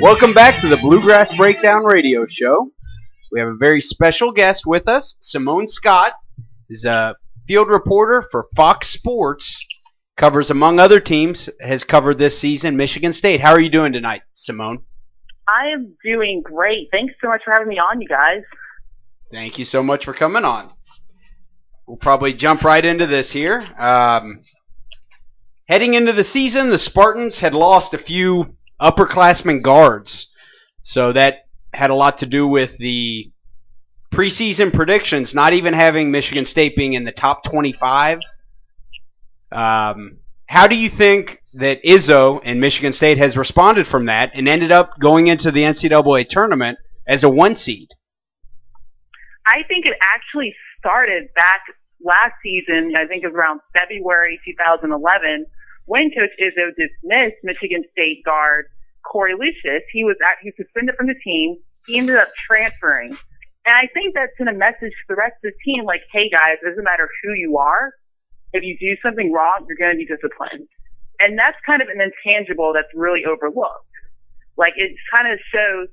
Welcome back to the Bluegrass Breakdown Radio Show. We have a very special guest with us. Simone Scott is a field reporter for Fox Sports. Covers, among other teams, has covered this season Michigan State. How are you doing tonight, Simone? I am doing great. Thanks so much for having me on, you guys. Thank you so much for coming on. We'll probably jump right into this here. Heading into the season, the Spartans had lost a few upperclassmen guards. So that had a lot to do with the preseason predictions, not even having Michigan State being in the top 25. How do you think that Izzo and Michigan State has responded from that and ended up going into the NCAA tournament as a 1 seed? I think it actually started back last season. I think it was around February 2011 when Coach Izzo dismissed Michigan State guard Corey Lucius. He was suspended from the team. He ended up transferring. And I think that sent a message to the rest of the team like, hey guys, it doesn't matter who you are. If you do something wrong, you're going to be disciplined. And that's kind of an intangible that's really overlooked. Like, it kind of shows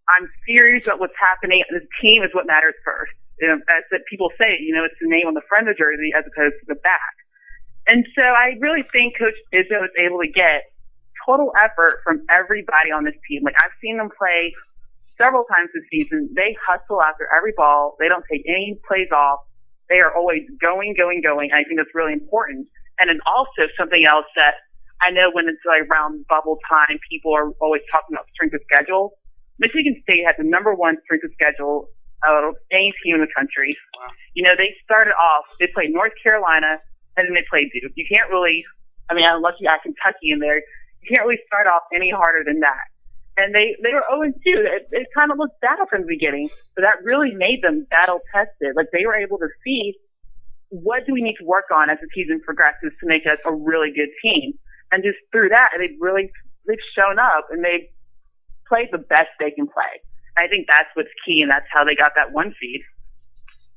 I'm serious about what's happening. The team is what matters first. As that people say, it's the name on the front of the jersey as opposed to the back. And so I really think Coach Izzo is able to get total effort from everybody on this team. Like, I've seen them play several times this season. They hustle after every ball. They don't take any plays off. They are always going. I think that's really important. And then also something else that I know when it's like around bubble time, people are always talking about strength of schedule. Michigan State has the number 1 strength of schedule of any team in the country. Wow. They started off, they played North Carolina, and then they played Duke. You can't really, unless you add Kentucky in there, you can't really start off any harder than that. And they were 0-2. It kind of looked bad from the beginning, but that really made them battle-tested. Like, they were able to see what do we need to work on as the season progresses to make us a really good team. And just through that, they've shown up, and they've played the best they can play. I think that's what's key, and that's how they got that 1 seed.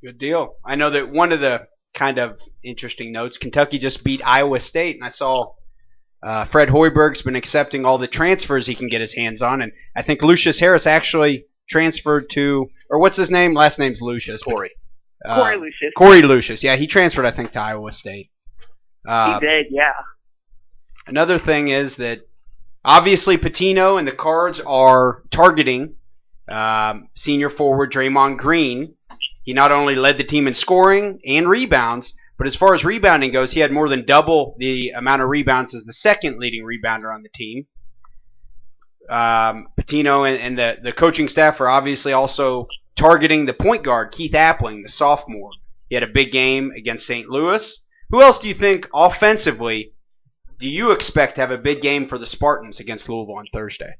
Good deal. I know that one of the kind of interesting notes, Kentucky just beat Iowa State, and I saw Fred Hoiberg's been accepting all the transfers he can get his hands on, and I think Lucius Harris actually transferred to, or what's his name? Last name's Lucius. Corey Lucius. Corey Lucius. Yeah, he transferred, I think, to Iowa State. He did, yeah. Another thing is that obviously Pitino and the Cards are targeting senior forward Draymond Green. He not only led the team in scoring and rebounds, but as far as rebounding goes, he had more than double the amount of rebounds as the second leading rebounder on the team. Pitino and the coaching staff are obviously also targeting the point guard, Keith Appling, the sophomore. He had a big game against St. Louis. Who else do you think offensively do you expect to have a big game for the Spartans against Louisville on Thursday?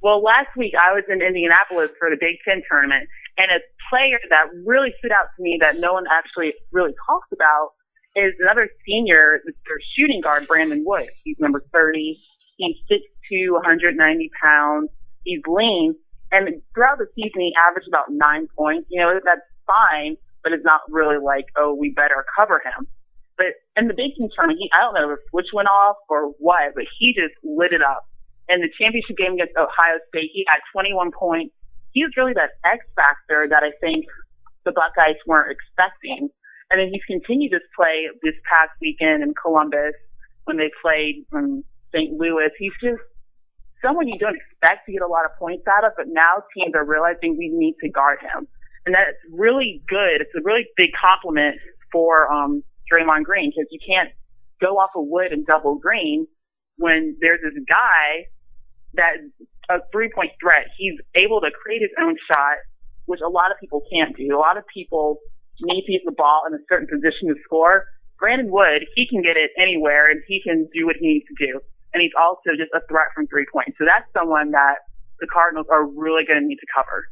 Well, last week I was in Indianapolis for the Big Ten tournament, and a player that really stood out to me that no one actually really talks about is another senior, their shooting guard, Brandon Wood. He's number 30. He's 6'2", 190 pounds. He's lean. And throughout the season, he averaged about 9 points. That's fine, but it's not really like, oh, we better cover him. But in the Big Ten tournament, I don't know if switch went off or what, but he just lit it up. In the championship game against Ohio State, he had 21 points. He was really that X factor that I think the Buckeyes weren't expecting. And then he's continued to play this past weekend in Columbus when they played St. Louis. He's just someone you don't expect to get a lot of points out of, but now teams are realizing we need to guard him. And that's really good. It's a really big compliment for Draymond Green, because you can't go off of Wood and double Green when there's this guy that's a three-point threat. He's able to create his own shot, which a lot of people can't do. A lot of people need to use the ball in a certain position to score. Brandon Wood, he can get it anywhere, and he can do what he needs to do. And he's also just a threat from 3 points. So that's someone that the Cardinals are really going to need to cover.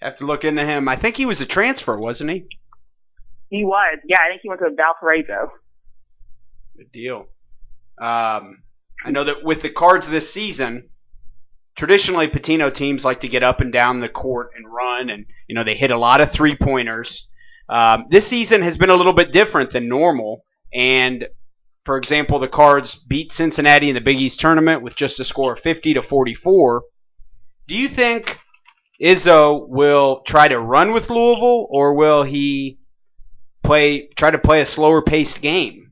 Have to look into him. I think he was a transfer, wasn't he? He was. Yeah, I think he went to Valparaiso. Good deal. I know that with the Cards this season, traditionally Pitino teams like to get up and down the court and run, and they hit a lot of three-pointers. This season has been a little bit different than normal, and for example, the Cards beat Cincinnati in the Big East tournament with just a score of 50-44. Do you think Izzo will try to run with Louisville, or will he try to play a slower paced game?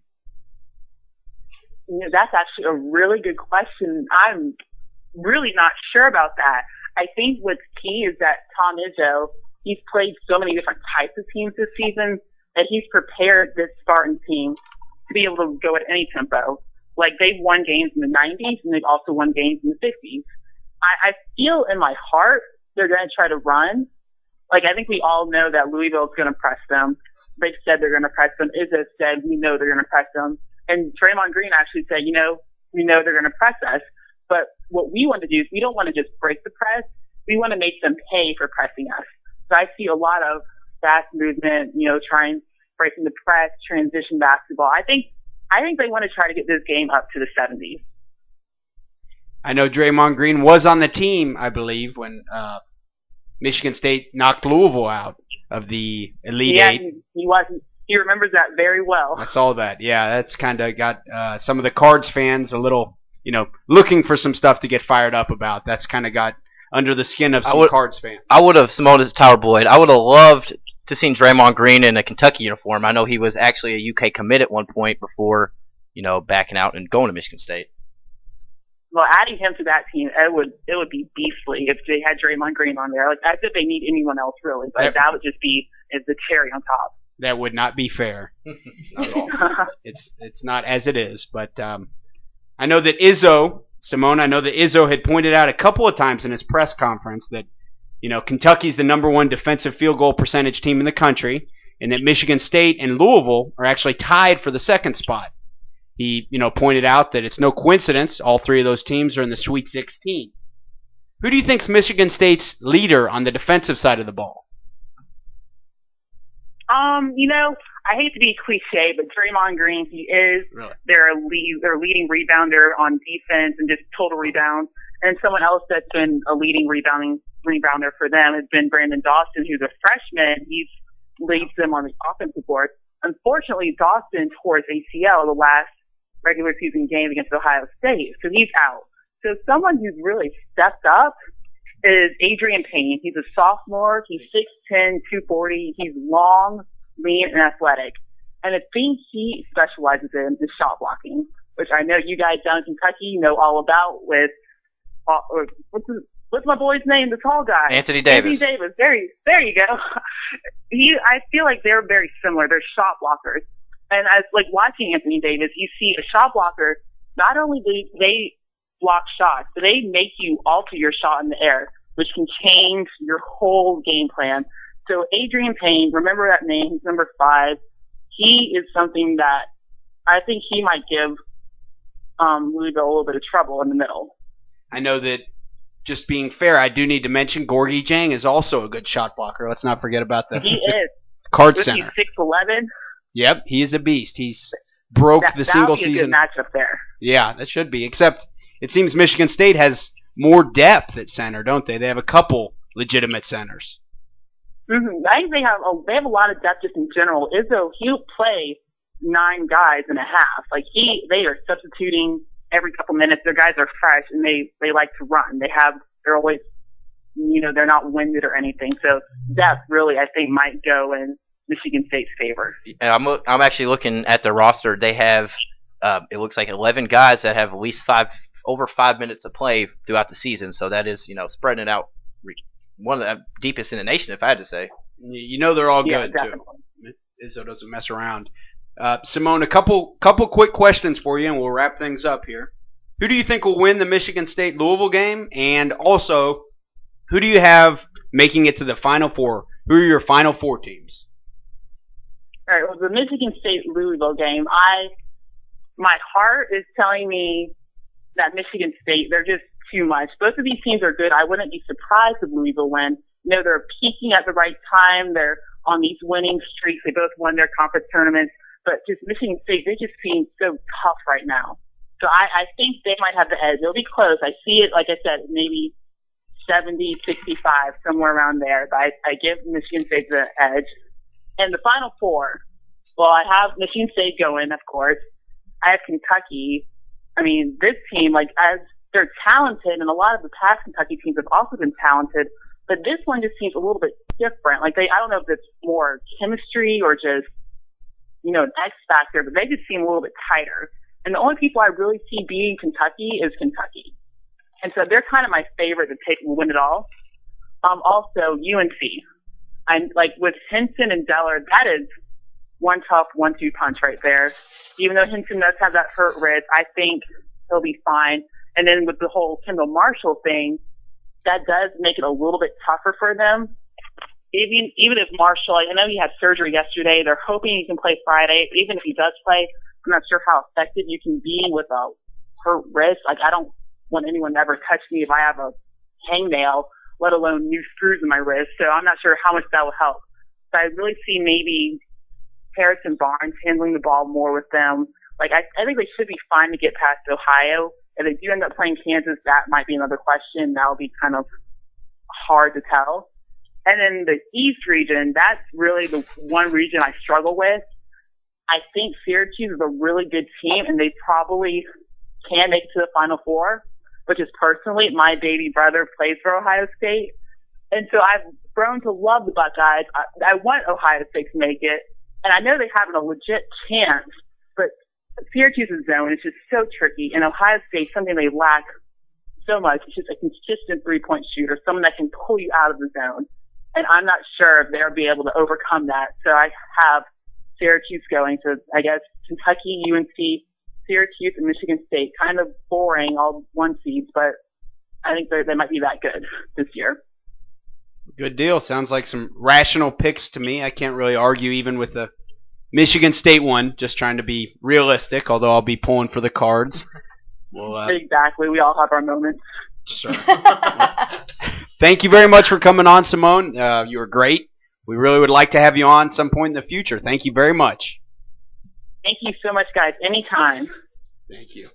That's actually a really good question. I'm really not sure about that. I think what's key is that Tom Izzo, he's played so many different types of teams this season that he's prepared this Spartan team to be able to go at any tempo. Like, they've won games in the 90s, and they've also won games in the 50s. I feel in my heart they're going to try to run. Like, I think we all know that Louisville's going to press them. They've said they're going to press them. Izzo said, we know they're going to press them. And Draymond Green actually said, we know they're going to press us. But what we want to do is we don't want to just break the press. We want to make them pay for pressing us. So I see a lot of fast movement, trying breaking the press, transition basketball. I think they want to try to get this game up to the 70s. I know Draymond Green was on the team, I believe, when Michigan State knocked Louisville out of the Elite Eight. Yeah, he wasn't. He remembers that very well. I saw that. Yeah, that's kind of got some of the Cards fans a little, looking for some stuff to get fired up about. That's kind of got under the skin of some Cards fans. I would have, Simone as Tower Boyd, I would have loved to seen Draymond Green in a Kentucky uniform. I know he was actually a UK commit at one point before, backing out and going to Michigan State. Well, adding him to that team, it would be beastly if they had Draymond Green on there. Like, as if they need anyone else, really. But that would just be the cherry on top. That would not be fair. Not at all. It's not as it is. But I know that Simone had pointed out a couple of times in his press conference that, Kentucky's the number one defensive field goal percentage team in the country, and that Michigan State and Louisville are actually tied for the second spot. He, pointed out that it's no coincidence all three of those teams are in the Sweet 16. Who do you think's Michigan State's leader on the defensive side of the ball? I hate to be cliche, but Draymond Green, he is really? their leading rebounder on defense and just total rebound. And someone else that's been a leading rebounder for them has been Brandon Dawson, who's a freshman. He leads them on the offensive board. Unfortunately, Dawson tore his ACL the last regular season game against Ohio State, so he's out. So someone who's really stepped up is Adrian Payne. He's a sophomore. He's 6'10", 240. He's long, lean, and athletic. And the thing he specializes in is shot blocking, which I know you guys down in Kentucky know all about with what's my boy's name? The tall guy. Anthony Davis. There you go. I feel like they're very similar. They're shot blockers. And as like watching Anthony Davis, you see a shot blocker, not only do they block shots, but they make you alter your shot in the air, which can change your whole game plan. So Adrian Payne, remember that name, he's number 5. He is something that I think he might give Louisville a little bit of trouble in the middle. I know that, just being fair, I do need to mention Gorgie Jang is also a good shot blocker. Let's not forget about the he is. Card center. He's 6'11". Yep, he is a beast. He's broke the single season. That'll be a good matchup there. Yeah, that should be. Except it seems Michigan State has more depth at center, don't they? They have a couple legitimate centers. Mm-hmm. I think they have a lot of depth just in general. Izzo, he'll play 9 guys and a half. Like they are substituting every couple minutes. Their guys are fresh and they like to run. They're always, they're not winded or anything. So depth really, I think, might go in Michigan State's favor. I'm actually looking at their roster. They have it looks like 11 guys that have at least over 5 minutes of play throughout the season. So that is spreading it out, one of the deepest in the nation, if I had to say. They're all good definitely. too. Izzo doesn't mess around. Simone, a couple quick questions for you, and we'll wrap things up here. Who do you think will win the Michigan State Louisville game, and also who do you have making it to the Final Four? Who are your Final Four teams? All right, well, the Michigan State-Louisville game, my heart is telling me that Michigan State, they're just too much. Both of these teams are good. I wouldn't be surprised if Louisville win. They're peaking at the right time. They're on these winning streaks. They both won their conference tournaments. But just Michigan State, they just seem so tough right now. So I think they might have the edge. It'll be close. I see it, like I said, maybe 70-65, somewhere around there. But I give Michigan State the edge. And the Final Four, well, I have Michigan State going, of course. I have Kentucky. I mean, this team, like, as they're talented, and a lot of the past Kentucky teams have also been talented, but this one just seems a little bit different. Like, I don't know if it's more chemistry or just, you know, an X factor, but they just seem a little bit tighter. And the only people I really see beating Kentucky is Kentucky. And so they're kind of my favorite to win it all. Also, UNC. I'm like, with Hinton and Deller, that is one tough 1-2 punch right there. Even though Hinton does have that hurt wrist, I think he'll be fine. And then with the whole Kendall Marshall thing, that does make it a little bit tougher for them. Even if Marshall, I know he had surgery yesterday, they're hoping he can play Friday. Even if he does play, I'm not sure how effective you can be with a hurt wrist. Like, I don't want anyone to ever touch me if I have a hangnail, let alone new screws in my wrist. So I'm not sure how much that will help. So I really see maybe Harrison Barnes handling the ball more with them. Like, I think they should be fine to get past Ohio. If they do end up playing Kansas, that might be another question. That will be kind of hard to tell. And then the East region, that's really the one region I struggle with. I think Syracuse is a really good team, and they probably can make it to the Final Four, which is personally, my baby brother plays for Ohio State. And so I've grown to love the Buckeyes. I want Ohio State to make it, and I know they have a legit chance, but Syracuse's zone is just so tricky, and Ohio State, something they lack so much, is just a consistent three-point shooter, someone that can pull you out of the zone. And I'm not sure if they'll be able to overcome that. So I have Syracuse going to, I guess, Kentucky, UNC, Syracuse, and Michigan State. Kind of boring, all one seeds, but I think they might be that good this year. Good deal. Sounds like some rational picks to me. I can't really argue even with the Michigan State one, just trying to be realistic, although I'll be pulling for the Cards. Well, exactly. We all have our moments. Sure. Thank you very much for coming on, Simone. You were great. We really would like to have you on some point in the future. Thank you very much. Thank you so much, guys. Anytime. Thank you.